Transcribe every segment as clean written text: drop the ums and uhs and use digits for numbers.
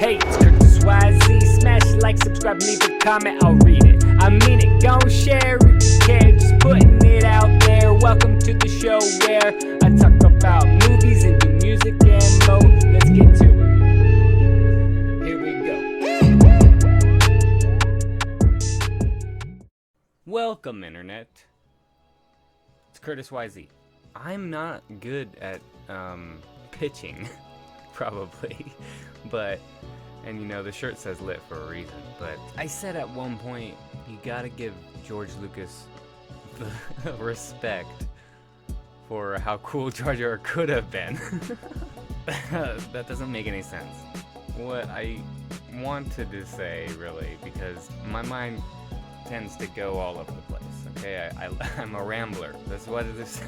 Hey, it's Curtis YZ. Smash like, subscribe, leave a comment, I'll read it. I mean it, gon' share if you care. Just putting it out there. Welcome to the show where I talk about movies and do music and more. Let's get to it. Here we go. Welcome, Internet. It's Curtis YZ. I'm not good at pitching, probably, but, and you know, the shirt says lit for a reason, but I said at one point, you gotta give George Lucas the respect for how cool Jar Jar could have been. That doesn't make any sense. What I wanted to say, really, because my mind tends to go all over the place, okay? I'm a rambler. That's what this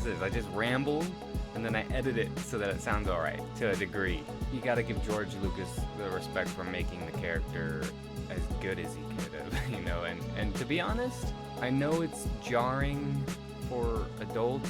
is. I just ramble, and then I edit it so that it sounds alright, to a degree. You gotta give George Lucas the respect for making the character as good as he could have, you know, and to be honest, I know it's jarring for adults,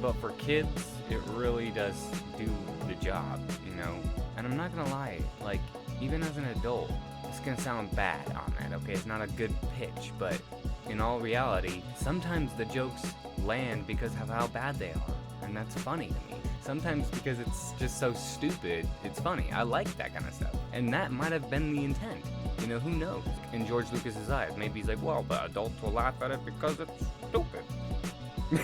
but for kids, it really does do the job, you know? And I'm not gonna lie, like, even as an adult, it's gonna sound bad, Ahmed, okay? It's not a good pitch, but in all reality, sometimes the jokes land because of how bad they are, and that's funny to me. Sometimes because it's just so stupid, it's funny. I like that kind of stuff. And that might have been the intent. You know, who knows? In George Lucas's eyes, maybe he's like, well, the adults will laugh at it because it's stupid.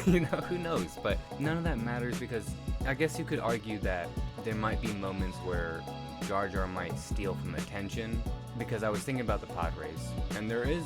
You know, who knows? But none of that matters because I guess you could argue that there might be moments where Jar Jar might steal from attention, because I was thinking about the pod race, and there is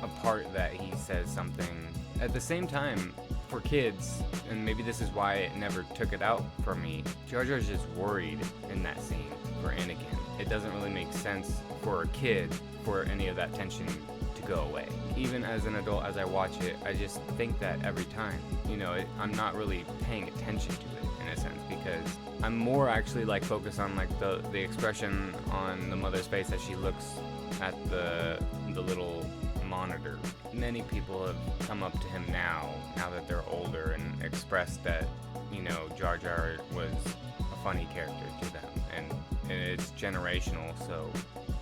a part that he says something. At the same time, for kids, and maybe this is why it never took it out for me, Jar Jar's just worried in that scene for Anakin. It doesn't really make sense for a kid for any of that tension to go away. Even as an adult, as I watch it, I just think that every time. You know, I'm not really paying attention to it in a sense, because I'm more actually like focused on like the expression on the mother's face as she looks at the little monitor. Many people have come up to him now that they're older, and expressed that, you know, Jar Jar was a funny character to them, and it's generational, so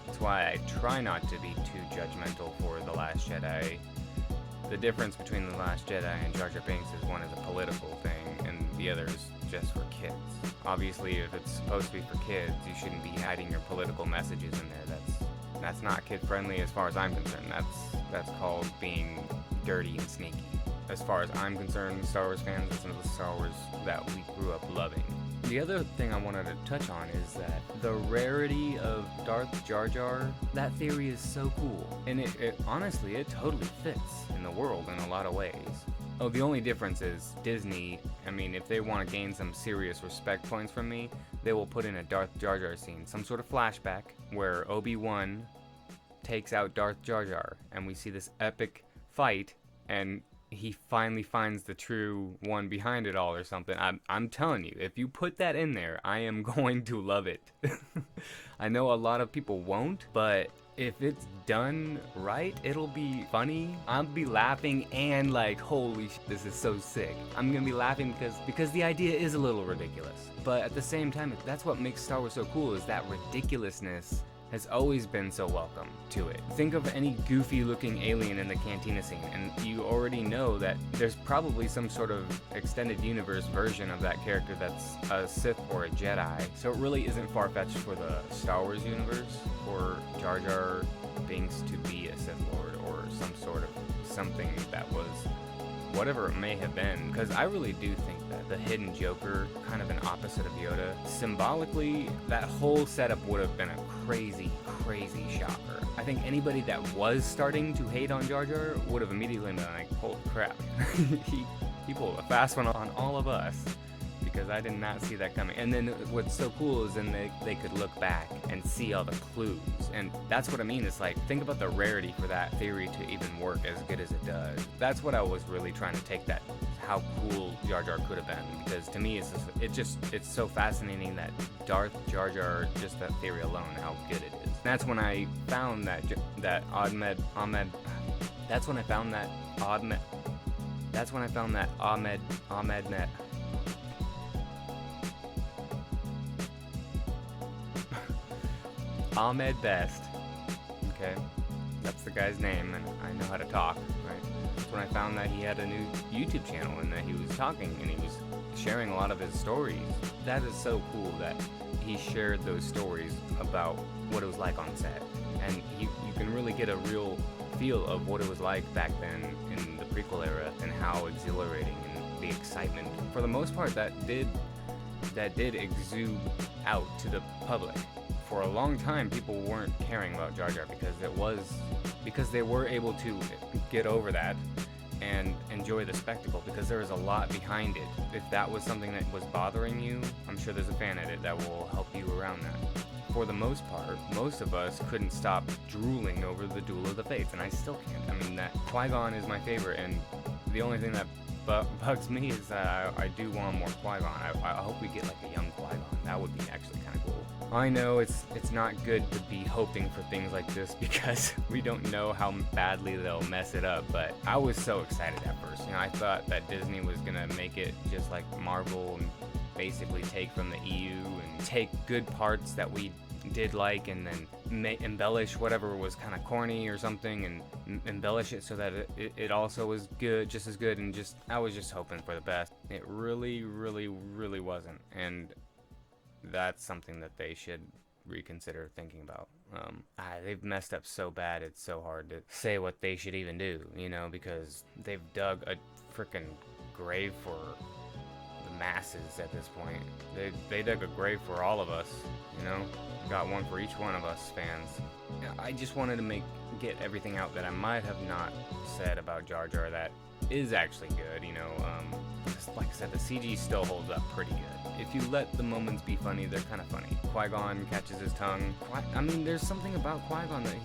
that's why I try not to be too judgmental for The Last Jedi. The difference between The Last Jedi and Jar Jar Binks is one is a political thing, and the other is just for kids. Obviously, if it's supposed to be for kids, you shouldn't be hiding your political messages in there. That's not kid-friendly as far as I'm concerned. That's called being dirty and sneaky. As far as I'm concerned, Star Wars fans, listen to the Star Wars that we grew up loving. The other thing I wanted to touch on is that the rarity of Darth Jar Jar, that theory is so cool. And it honestly, it totally fits in the world in a lot of ways. Oh, the only difference is Disney, I mean, if they want to gain some serious respect points from me, they will put in a Darth Jar Jar scene, some sort of flashback where Obi-Wan takes out Darth Jar Jar, and we see this epic fight, and he finally finds the true one behind it all or something. I'm telling you, if you put that in there, I am going to love it. I know a lot of people won't, but if it's done right, it'll be funny. I'll be laughing and like, holy shit, this is so sick. I'm gonna be laughing because the idea is a little ridiculous. But at the same time, that's what makes Star Wars so cool, is that ridiculousness has always been so welcome to it. Think of any goofy looking alien in the cantina scene, and you already know that there's probably some sort of extended universe version of that character that's a Sith or a Jedi. So it really isn't far-fetched for the Star Wars universe for Jar Jar Binks to be a Sith Lord or some sort of something that was whatever it may have been, because I really do think that the hidden Joker, kind of an opposite of Yoda, symbolically, that whole setup would have been a crazy, crazy shocker. I think anybody that was starting to hate on Jar Jar would have immediately been like, holy crap, he pulled a fast one on all of us, because I did not see that coming. And then what's so cool is then they could look back and see all the clues. And that's what I mean. It's like, think about the rarity for that theory to even work as good as it does. That's what I was really trying to take, that how cool Jar Jar could have been. Because to me, it's so fascinating that Darth Jar Jar, just that theory alone, how good it is. And that's when I found that Ahmed. That's when I found that Ahmed net. Ahmed Best. Okay, that's the guy's name, and I know how to talk, right? That's when I found that he had a new YouTube channel and that he was talking and he was sharing a lot of his stories. That is so cool that he shared those stories about what it was like on set, and you can really get a real feel of what it was like back then in the prequel era and how exhilarating and the excitement. For the most part, that did exude out to the public. For a long time, people weren't caring about Jar Jar because they were able to get over that and enjoy the spectacle, because there was a lot behind it. If that was something that was bothering you, I'm sure there's a fan edit that will help you around that. For the most part, most of us couldn't stop drooling over the Duel of the Fates, and I still can't. I mean, that Qui-Gon is my favorite, and the only thing that bugs me is that I do want more Qui-Gon. I hope we get like a young Qui-Gon. That would be actually kind of cool. I know it's not good to be hoping for things like this because we don't know how badly they'll mess it up, but I was so excited at first. You know, I thought that Disney was gonna make it just like Marvel and basically take from the EU and take good parts that we did like and then embellish whatever was kind of corny or something and embellish it so that it also was good, just as good, and I was just hoping for the best. It really, really, really wasn't, and that's something that they should reconsider thinking about. They've messed up so bad, it's so hard to say what they should even do, you know, because they've dug a freaking grave for the masses at this point. They dug a grave for all of us, you know, got one for each one of us fans. I just wanted to get everything out that I might have not said about Jar Jar that is actually good, you know. Like I said, the CG still holds up pretty good. If you let the moments be funny, they're kind of funny. Qui-Gon catches his tongue. I mean, there's something about Qui-Gon that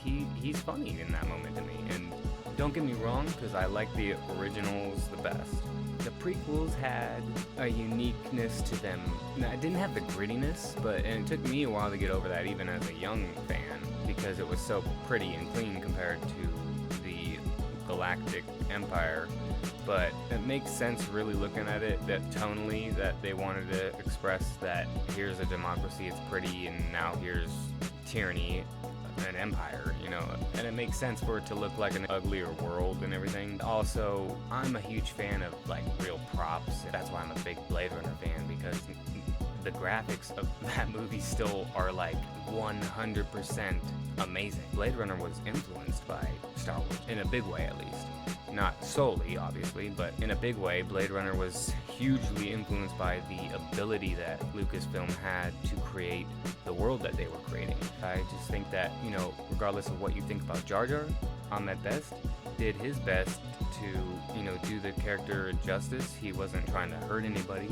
he's funny in that moment to me. And don't get me wrong, because I like the originals the best. The prequels had a uniqueness to them. Now, I didn't have the grittiness, and it took me a while to get over that, even as a young fan, because it was so pretty and clean compared to the Galactic Empire. But it makes sense really looking at it, that tonally that they wanted to express that here's a democracy, it's pretty, and now here's tyranny, an empire, you know, and it makes sense for it to look like an uglier world and everything. Also, I'm a huge fan of like real props. That's why I'm a big Blade Runner fan, because the graphics of that movie still are like 100% amazing. Blade Runner was influenced by Star Wars, in a big way at least. Not solely, obviously, but in a big way, Blade Runner was hugely influenced by the ability that Lucasfilm had to create the world that they were creating. I just think that, you know, regardless of what you think about Jar Jar, Ahmed Best did his best to, you know, do the character justice. He wasn't trying to hurt anybody.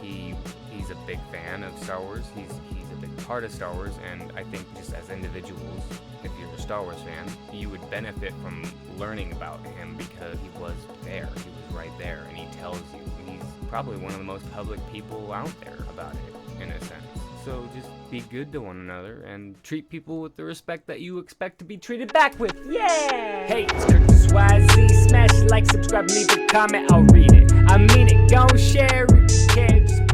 He's a big fan of Star Wars. He's a big part of Star Wars, and I think just as individuals, if you're a Star Wars fan, you would benefit from learning about him because he was there. He was right there, and he tells you. He's probably one of the most public people out there about it, in a sense. So just be good to one another and treat people with the respect that you expect to be treated back with. Yeah! Hey, it's Curtis YZ. Smash like, subscribe, leave a comment, I'll read it. I mean it, gon' share it. If you care, just